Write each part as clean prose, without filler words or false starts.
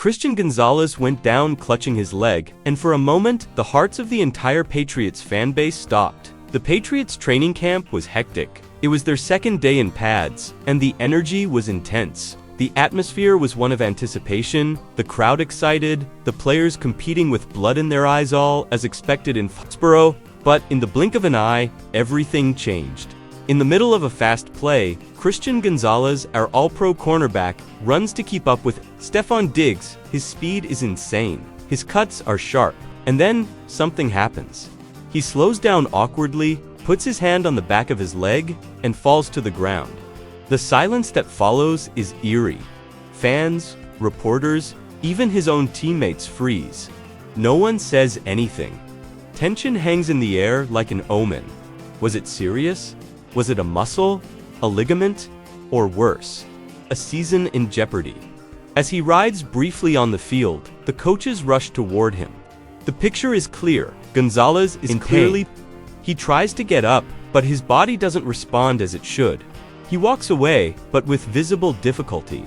Christian Gonzalez went down clutching his leg, and for a moment, the hearts of the entire Patriots fan base stopped. The Patriots training camp was hectic. It was their second day in pads, and the energy was intense. The atmosphere was one of anticipation, the crowd excited, the players competing with blood in their eyes, all as expected in Foxborough. But in the blink of an eye, everything changed. In the middle of a fast play, Christian Gonzalez, our all-pro cornerback, runs to keep up with Stefon Diggs. His speed is insane. His cuts are sharp. And then, something happens. He slows down awkwardly, puts his hand on the back of his leg, and falls to the ground. The silence that follows is eerie. Fans, reporters, even his own teammates freeze. No one says anything. Tension hangs in the air like an omen. Was it serious? Was it a muscle, a ligament, or worse, a season in jeopardy? As he rides briefly on the field, the coaches rush toward him. The picture is clear. Gonzalez is clearly. He tries to get up, but his body doesn't respond as it should. He walks away, but with visible difficulty.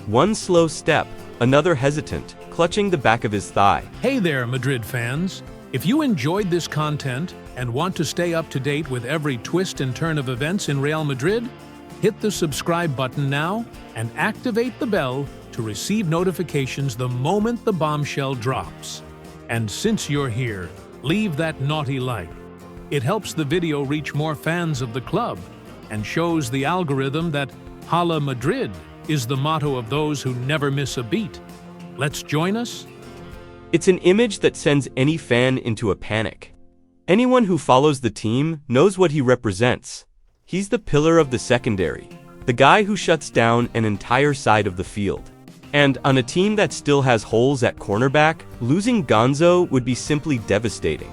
One slow step, another hesitant, clutching the back of his thigh. Hey there, Madrid fans! If you enjoyed this content and want to stay up to date with every twist and turn of events in Real Madrid, hit the subscribe button now and activate the bell to receive notifications the moment the bombshell drops. And since you're here, leave that naughty like. It helps the video reach more fans of the club and shows the algorithm that Hala Madrid is the motto of those who never miss a beat. Let's join us? It's an image that sends any fan into a panic. Anyone who follows the team knows what he represents. He's the pillar of the secondary, the guy who shuts down an entire side of the field. And on a team that still has holes at cornerback, losing Gonzo would be simply devastating.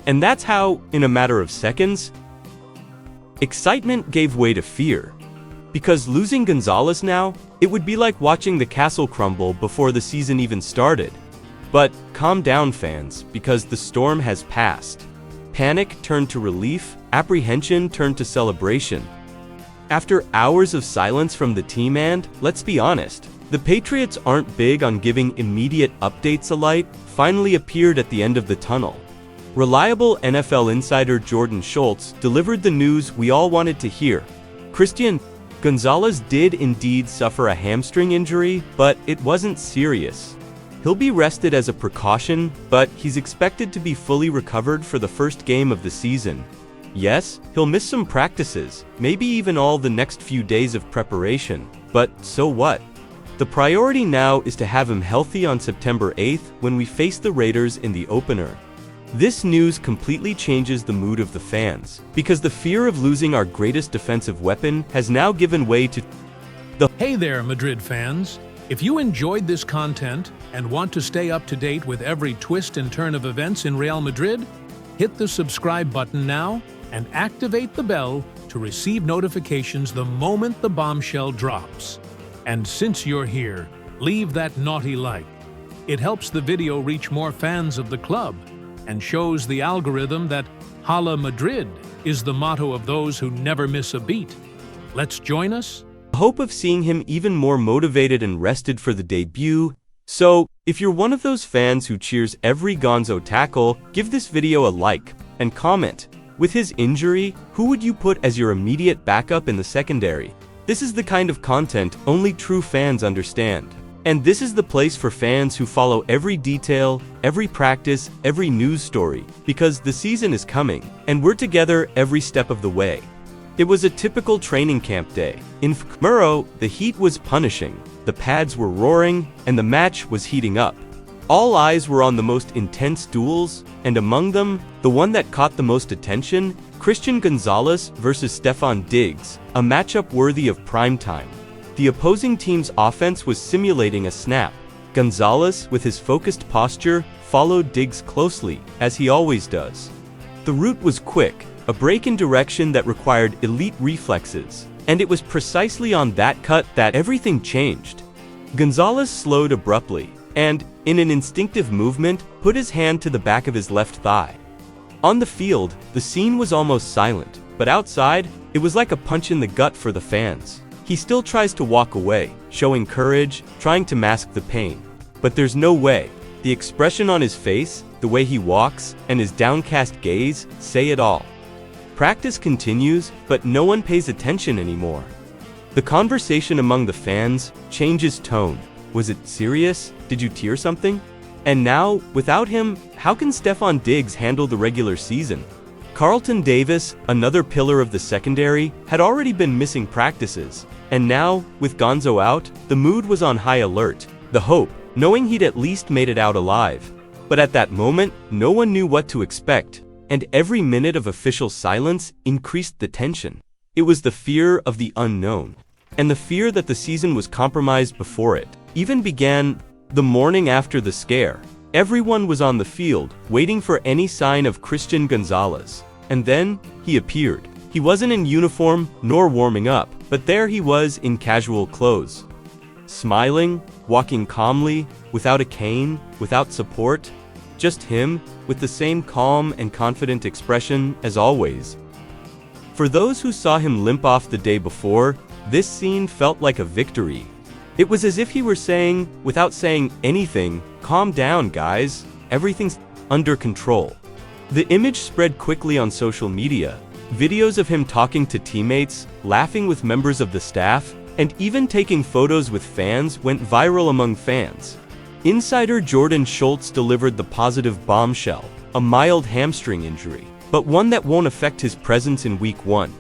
And that's how, in a matter of seconds, excitement gave way to fear. Because losing Gonzalez now, it would be like watching the castle crumble before the season even started. But calm down, fans, because the storm has passed. Panic turned to relief, apprehension turned to celebration. After hours of silence from the team and, let's be honest, the Patriots aren't big on giving immediate updates, a light finally appeared at the end of the tunnel. Reliable NFL insider Jordan Schultz delivered the news we all wanted to hear. Christian Gonzalez did indeed suffer a hamstring injury, but it wasn't serious. He'll be rested as a precaution, but he's expected to be fully recovered for the first game of the season. Yes, he'll miss some practices, maybe even all the next few days of preparation, but so what? The priority now is to have him healthy on September 8th when we face the Raiders in the opener. This news completely changes the mood of the fans, because the fear of losing our greatest defensive weapon has now given way to the. Hey there, Madrid fans! If you enjoyed this content and want to stay up to date with every twist and turn of events in Real Madrid, hit the subscribe button now and activate the bell to receive notifications the moment the bombshell drops. And since you're here, leave that naughty like. It helps the video reach more fans of the club and shows the algorithm that Hala Madrid is the motto of those who never miss a beat. Let's join us? Hope of seeing him even more motivated and rested for the debut. So, if you're one of those fans who cheers every Gonzo tackle, give this video a like and comment. With his injury, who would you put as your immediate backup in the secondary? This is the kind of content only true fans understand. And this is the place for fans who follow every detail, every practice, every news story, because the season is coming, and we're together every step of the way. It was a typical training camp day. In Foxborough, the heat was punishing, the pads were roaring, and the match was heating up. All eyes were on the most intense duels, and among them, the one that caught the most attention, Christian Gonzalez versus Stefon Diggs, a matchup worthy of primetime. The opposing team's offense was simulating a snap. Gonzalez, with his focused posture, followed Diggs closely, as he always does. The route was quick, a break in direction that required elite reflexes, and it was precisely on that cut that everything changed. Gonzalez slowed abruptly, and, in an instinctive movement, put his hand to the back of his left thigh. On the field, the scene was almost silent, but outside, it was like a punch in the gut for the fans. He still tries to walk away, showing courage, trying to mask the pain. But there's no way. The expression on his face, the way he walks, and his downcast gaze say it all. Practice continues, but no one pays attention anymore. The conversation among the fans changes tone. Was it serious? Did you tear something? And now, without him, how can Stefan Diggs handle the regular season? Carlton Davis, another pillar of the secondary, had already been missing practices. And now, with Gonzo out, the mood was on high alert. The hope, knowing he'd at least made it out alive. But at that moment, no one knew what to expect. And every minute of official silence increased the tension. It was the fear of the unknown. And the fear that the season was compromised before it even began. The morning after the scare, everyone was on the field, waiting for any sign of Christian Gonzalez. And then, he appeared. He wasn't in uniform, nor warming up, but there he was in casual clothes. Smiling, walking calmly, without a cane, without support. Just him, with the same calm and confident expression as always. For those who saw him limp off the day before, this scene felt like a victory. It was as if he were saying, without saying anything, "Calm down, guys. Everything's under control." The image spread quickly on social media. Videos of him talking to teammates, laughing with members of the staff, and even taking photos with fans went viral among fans. Insider Jordan Schultz delivered the positive bombshell, a mild hamstring injury, but one that won't affect his presence in Week 1.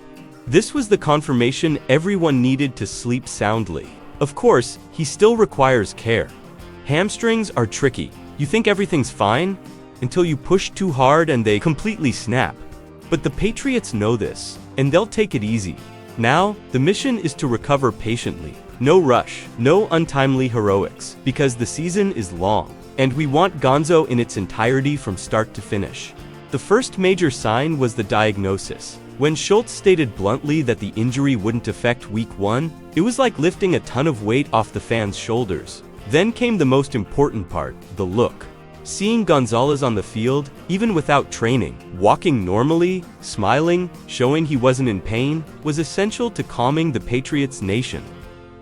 This was the confirmation everyone needed to sleep soundly. Of course, he still requires care. Hamstrings are tricky. You think everything's fine until you push too hard and they completely snap. But the Patriots know this, and they'll take it easy. Now, the mission is to recover patiently. No rush, no untimely heroics, because the season is long, and we want Gonzo in its entirety from start to finish. The first major sign was the diagnosis. When Schultz stated bluntly that the injury wouldn't affect Week 1, it was like lifting a ton of weight off the fans' shoulders. Then came the most important part, the look. Seeing Gonzalez on the field, even without training, walking normally, smiling, showing he wasn't in pain, was essential to calming the Patriots nation.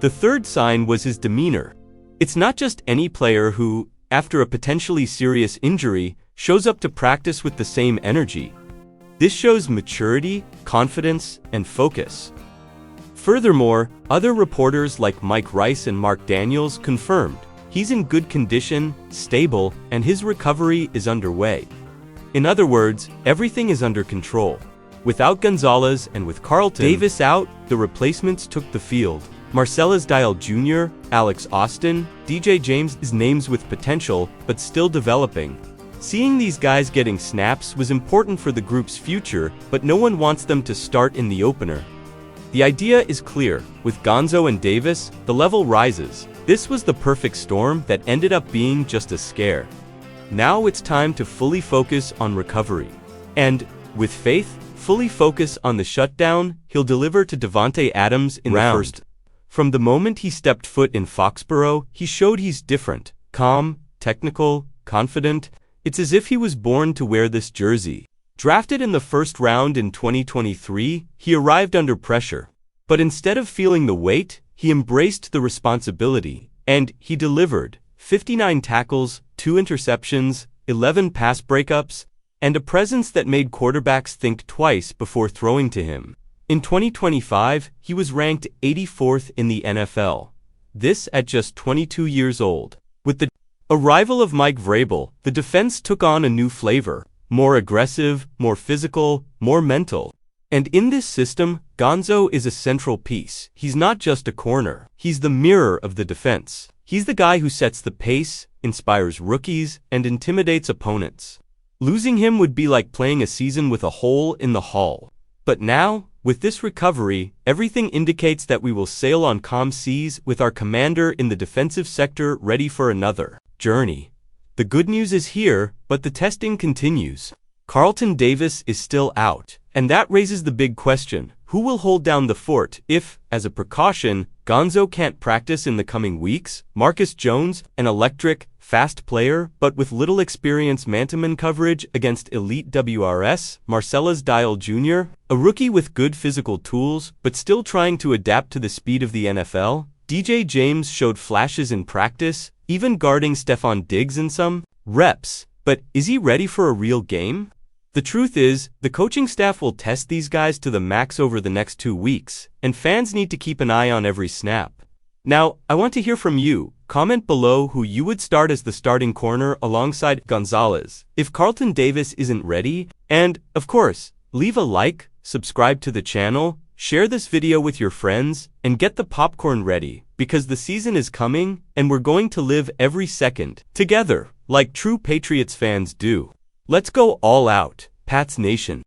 The third sign was his demeanor. It's not just any player who, after a potentially serious injury, shows up to practice with the same energy. This shows maturity, confidence, and focus. Furthermore, other reporters like Mike Rice and Mark Daniels confirmed he's in good condition, stable, and his recovery is underway. In other words, everything is under control. Without Gonzalez and with Carlton Davis out, the replacements took the field. Marcellus Dial Jr., Alex Austin, DJ James is names with potential, but still developing. Seeing these guys getting snaps was important for the group's future, but no one wants them to start in the opener. The idea is clear. With Gonzo and Davis, the level rises. This was the perfect storm that ended up being just a scare. Now it's time to fully focus on recovery. And, with faith, fully focus on the shutdown he'll deliver to Davante Adams in the first. From the moment he stepped foot in Foxborough, he showed he's different. Calm, technical, confident. It's as if he was born to wear this jersey. Drafted in the first round in 2023, he arrived under pressure. But instead of feeling the weight, he embraced the responsibility. And he delivered. 59 tackles, 2 interceptions, 11 pass breakups, and a presence that made quarterbacks think twice before throwing to him. In 2025, he was ranked 84th in the NFL. This at just 22 years old. With the arrival of Mike Vrabel, the defense took on a new flavor. More aggressive, more physical, more mental. And in this system, Gonzo is a central piece. He's not just a corner. He's the mirror of the defense. He's the guy who sets the pace, inspires rookies, and intimidates opponents. Losing him would be like playing a season with a hole in the hull. But now, with this recovery, everything indicates that we will sail on calm seas with our commander in the defensive sector ready for another journey. The good news is here, but the testing continues. Carlton Davis is still out, and that raises the big question: who will hold down the fort if, as a precaution, Gonzo can't practice in the coming weeks? Marcus Jones, an electric, fast player, but with little experience man-to-man coverage against elite WRS. Marcellus Dial Jr., a rookie with good physical tools, but still trying to adapt to the speed of the NFL. DJ James showed flashes in practice, even guarding Stefon Diggs in some reps. But is he ready for a real game? The truth is, the coaching staff will test these guys to the max over the next 2 weeks, and fans need to keep an eye on every snap. Now, I want to hear from you. Comment below who you would start as the starting corner alongside Gonzalez if Carlton Davis isn't ready, and, of course, leave a like, subscribe to the channel, share this video with your friends, and get the popcorn ready, because the season is coming, and we're going to live every second together, like true Patriots fans do. Let's go all out, Pats Nation.